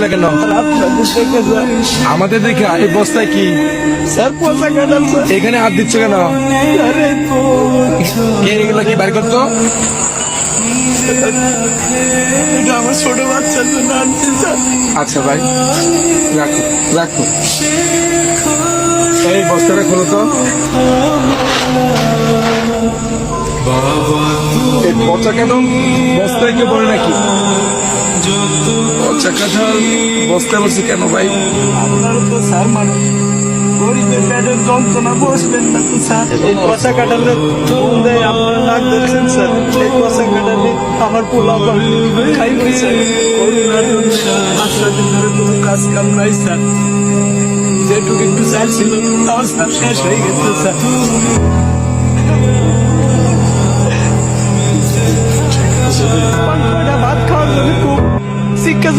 দিচ্ছিল কেন? আমাদের দেখে এই বস্তায় কি স্যার পচা কাঁঠাল স্যার। এখানে হাত দিচ্ছ কেন? আরে কে এগুলো কি বাইর করতো? এটা আমার ছোট বাচ্চার জন্য আনছি স্যার। আচ্ছা ভাই, রাখো রাখো। এই বস্তাটা খোলো তো। এই পচা কেন বস্তায় কেউ পড়ে নাকি? পচা কাঁঠাল বস্তায় বসে কেন ভাই? আপনারা তো স্যার মানুষ, গরিবের পেটের যন্ত্রণা বসবেন না তো স্যার। এই পচা কাঁঠালে চুল দেয় আপনারা নাক দেখছেন স্যার। এই পচা কাঁঠালে আমার পোলা খাই হয়েছে। করোনার জন্য 5 দিন ধরে কোনো কাজ কাম নাই স্যার। যেটুকু একটু চাল ছিল তাও স্যার শেষ হয়ে গেছে স্যার। ভাত খাওয়ার জন্য খুব শিক্ষা